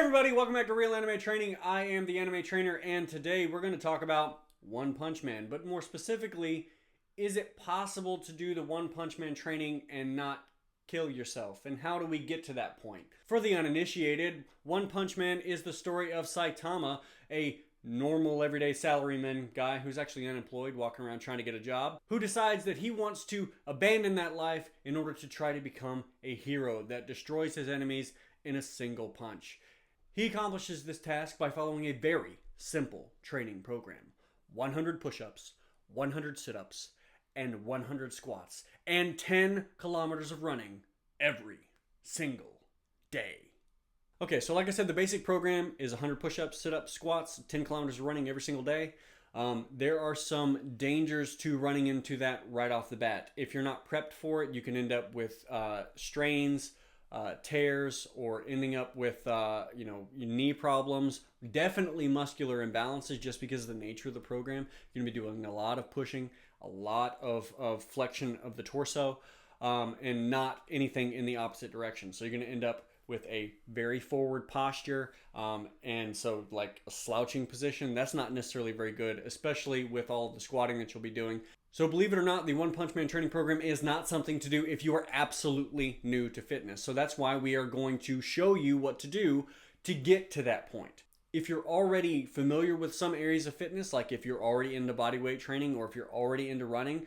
everybody, welcome back to Real Anime Training. I am the Anime Trainer, and today we're going to talk about One Punch Man. But more specifically, is it possible to do the One Punch Man training and not kill yourself? And how do we get to that point? For the uninitiated, One Punch Man is the story of Saitama, a normal everyday salaryman guy who's actually unemployed, walking around trying to get a job, who decides that he wants to abandon that life in order to try to become a hero that destroys his enemies in a single punch. He accomplishes this task by following a very simple training program. 100 push-ups, 100 sit-ups, and 100 squats, and 10 kilometers of running every single day. Okay, so like I said, the basic program is 100 push-ups, sit-ups, squats, 10 kilometers of running every single day. There are some dangers to running into that right off the bat. If you're not prepped for it, you can end up with strains, tears, or ending up with knee problems. Definitely muscular imbalances just because of the nature of the program. You're going to be doing a lot of pushing, a lot of flexion of the torso, and not anything in the opposite direction. So you're going to end up with a very forward posture, and so like a slouching position. That's not necessarily very good, especially with all the squatting that you'll be doing. So believe it or not, the One Punch Man training program is not something to do if you are absolutely new to fitness. So that's why we are going to show you what to do to get to that point. If you're already familiar with some areas of fitness, like if you're already into bodyweight training or if you're already into running,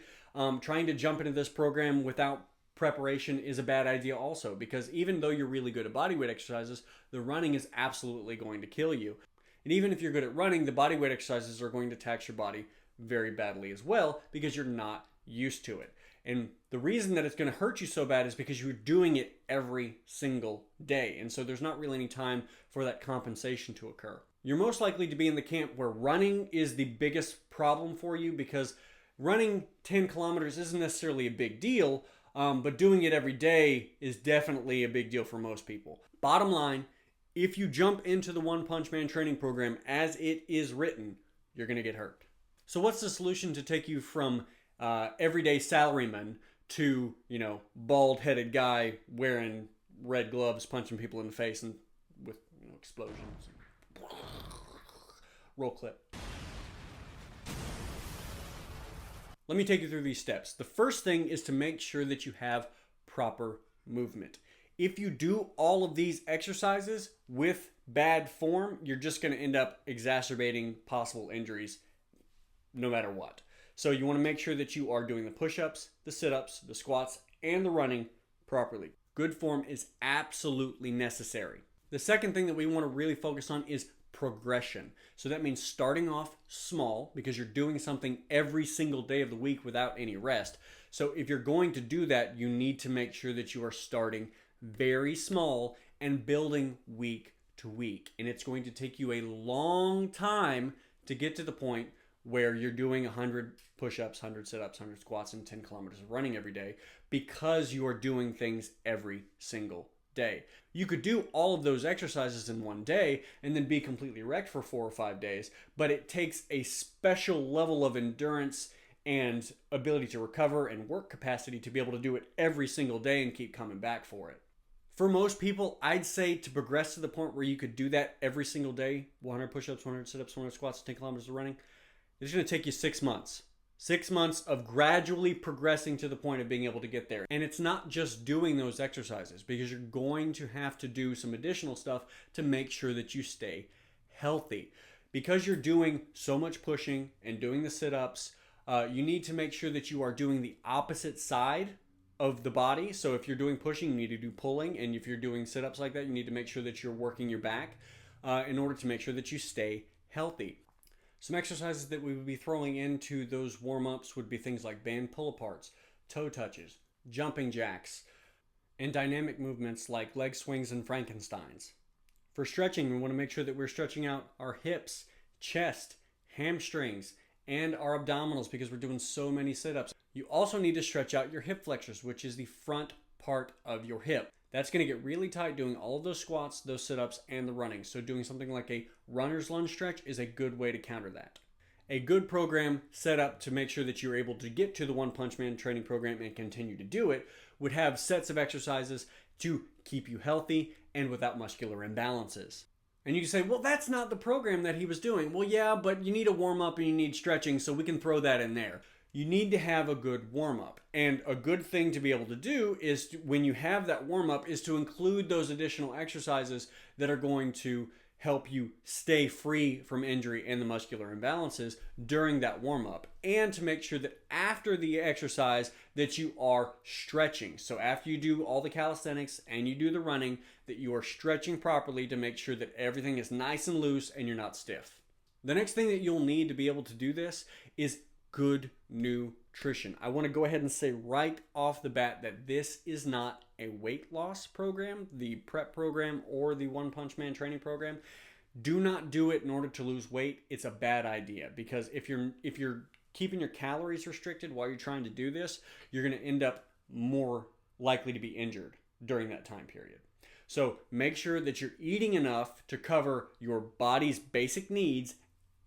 trying to jump into this program without preparation is a bad idea also, because even though you're really good at bodyweight exercises, the running is absolutely going to kill you. And even if you're good at running, the bodyweight exercises are going to tax your body very badly as well because you're not used to it. And the reason that it's going to hurt you so bad is because you're doing it every single day. And so there's not really any time for that compensation to occur. You're most likely to be in the camp where running is the biggest problem for you, because running 10 kilometers isn't necessarily a big deal, but doing it every day is definitely a big deal for most people. Bottom line, if you jump into the One Punch Man training program as it is written, you're going to get hurt. So what's the solution to take you from everyday salaryman to, bald-headed guy wearing red gloves, punching people in the face and with explosions? Roll clip. Let me take you through these steps. The first thing is to make sure that you have proper movement. If you do all of these exercises with bad form, you're just going to end up exacerbating possible injuries no matter what. So you want to make sure that you are doing the push-ups, the sit-ups, the squats, and the running properly. Good form is absolutely necessary. The second thing that we want to really focus on is progression. So that means starting off small, because you're doing something every single day of the week without any rest. So if you're going to do that, you need to make sure that you are starting very small and building week to week. And it's going to take you a long time to get to the point where you're doing 100 push-ups, 100 sit-ups, 100 squats, and 10 kilometers of running every day, because you are doing things every single day. You could do all of those exercises in one day and then be completely wrecked for 4 or 5 days, but it takes a special level of endurance and ability to recover and work capacity to be able to do it every single day and keep coming back for it. For most people, I'd say to progress to the point where you could do that every single day, 100 push-ups, 100 sit-ups, 100 squats, 10 kilometers of running, it's going to take you 6 months. 6 months of gradually progressing to the point of being able to get there. And it's not just doing those exercises, because you're going to have to do some additional stuff to make sure that you stay healthy. Because you're doing so much pushing and doing the sit-ups, you need to make sure that you are doing the opposite side of the body. So if you're doing pushing, you need to do pulling. And if you're doing sit-ups like that, you need to make sure that you're working your back in order to make sure that you stay healthy. Some exercises that we would be throwing into those warm-ups would be things like band pull-aparts, toe touches, jumping jacks, and dynamic movements like leg swings and Frankensteins. For stretching, we want to make sure that we're stretching out our hips, chest, hamstrings, and our abdominals, because we're doing so many sit-ups. You also need to stretch out your hip flexors, which is the front part of your hip. That's going to get really tight doing all of those squats, those sit-ups, and the running. So doing something like a runner's lunge stretch is a good way to counter that. A good program set up to make sure that you're able to get to the One Punch Man training program and continue to do it would have sets of exercises to keep you healthy and without muscular imbalances. And you can say, well, that's not the program that he was doing. Well, yeah, but you need a warm up and you need stretching, so we can throw that in there. You need to have a good warm up. And a good thing to be able to do is when you have that warm up is to include those additional exercises that are going to help you stay free from injury and the muscular imbalances during that warm up, and to make sure that after the exercise that you are stretching. So after you do all the calisthenics and you do the running, that you are stretching properly to make sure that everything is nice and loose and you're not stiff. The next thing that you'll need to be able to do this is good nutrition. I want to go ahead and say right off the bat that this is not a weight loss program, the prep program or the One Punch Man training program. Do not do it in order to lose weight. It's a bad idea, because if you're keeping your calories restricted while you're trying to do this, you're going to end up more likely to be injured during that time period. So make sure that you're eating enough to cover your body's basic needs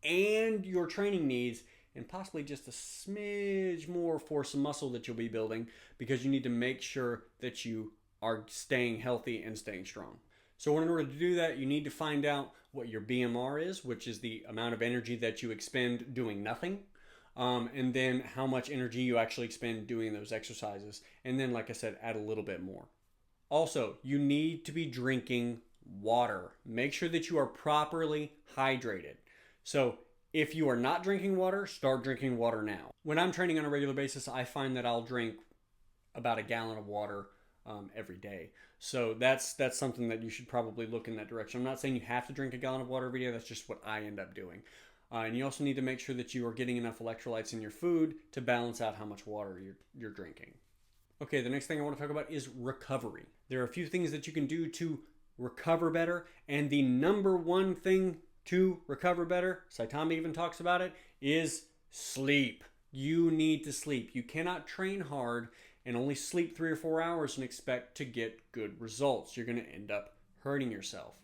and your training needs, and possibly just a smidge more for some muscle that you'll be building, because you need to make sure that you are staying healthy and staying strong. So in order to do that, you need to find out what your BMR is, which is the amount of energy that you expend doing nothing, and then how much energy you actually expend doing those exercises. And then, like I said, add a little bit more. Also, you need to be drinking water. Make sure that you are properly hydrated. So if you are not drinking water, start drinking water now. When I'm training on a regular basis, I find that I'll drink about a gallon of water every day. So that's something that you should probably look in that direction. I'm not saying you have to drink a gallon of water every day. That's just what I end up doing. And you also need to make sure that you are getting enough electrolytes in your food to balance out how much water you're drinking. Okay, the next thing I want to talk about is recovery. There are a few things that you can do to recover better, and the number one thing to recover better, Saitama even talks about it, is sleep. You need to sleep. You cannot train hard and only sleep 3 or 4 hours and expect to get good results. You're going to end up hurting yourself.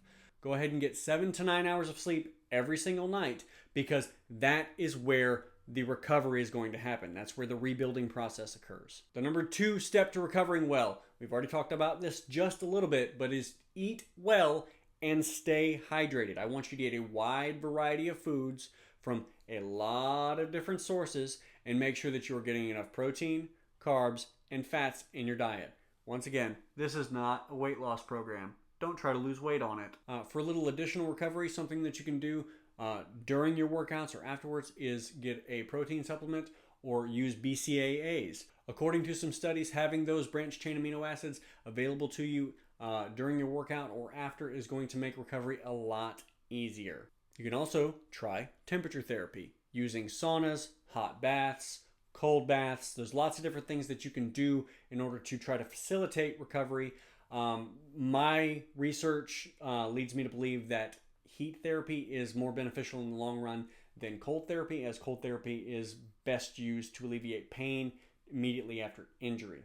Go ahead and get 7 to 9 hours of sleep every single night, because that is where the recovery is going to happen. That's where the rebuilding process occurs. The number 2 step to recovering well, we've already talked about this just a little bit, but is eat well and stay hydrated. I want you to eat a wide variety of foods from a lot of different sources, and make sure that you're getting enough protein, carbs, and fats in your diet. Once again, this is not a weight loss program. Don't try to lose weight on it. For a little additional recovery, something that you can do during your workouts or afterwards is get a protein supplement or use BCAAs. According to some studies, having those branched chain amino acids available to you during your workout or after is going to make recovery a lot easier. You can also try temperature therapy using saunas, hot baths, cold baths. There's lots of different things that you can do in order to try to facilitate recovery. My research leads me to believe that heat therapy is more beneficial in the long run than cold therapy, as cold therapy is best used to alleviate pain immediately after injury.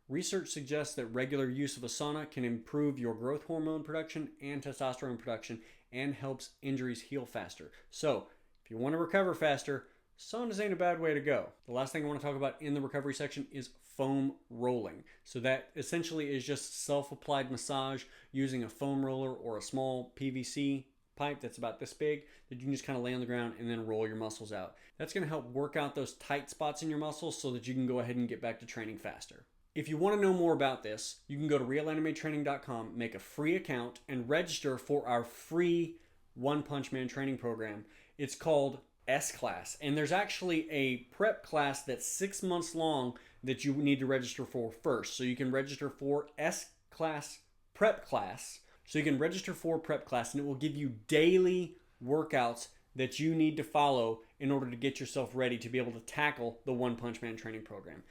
Research suggests that regular use of a sauna can improve your growth hormone production and testosterone production and helps injuries heal faster. So, if you want to recover faster, saunas ain't a bad way to go. The last thing I want to talk about in the recovery section is foam rolling. So that essentially is just self-applied massage using a foam roller or a small PVC pipe that's about this big that you can just kind of lay on the ground and then roll your muscles out. That's going to help work out those tight spots in your muscles so that you can go ahead and get back to training faster. If you want to know more about this, you can go to realanimetraining.com, make a free account, and register for our free One Punch Man training program. It's called S-Class, and there's actually a prep class that's 6 months long that you need to register for first. So you can register for S-Class prep class. So you can register for prep class, and it will give you daily workouts that you need to follow in order to get yourself ready to be able to tackle the One Punch Man training program.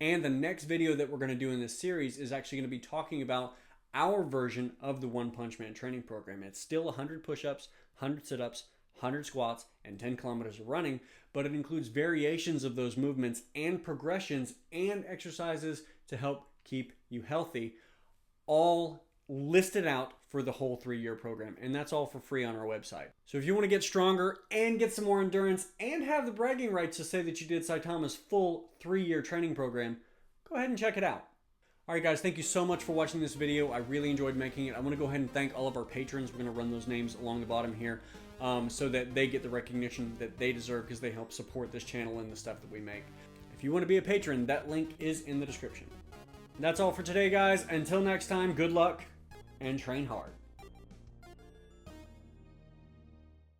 And the next video that we're going to do in this series is actually going to be talking about our version of the One Punch Man training program. It's still 100 push-ups, 100 sit-ups, 100 squats, and 10 kilometers of running, but it includes variations of those movements and progressions and exercises to help keep you healthy, all listed out for the whole 3-year program. And that's all for free on our website. So if you want to get stronger and get some more endurance and have the bragging rights to say that you did Saitama's full 3-year training program, go ahead and check it out. All right, guys, thank you so much for watching this video. I really enjoyed making it. I want to go ahead and thank all of our patrons. We're going to run those names along the bottom here so that they get the recognition that they deserve because they help support this channel and the stuff that we make. If you want to be a patron, that link is in the description. That's all for today, guys. Until next time, good luck and train hard.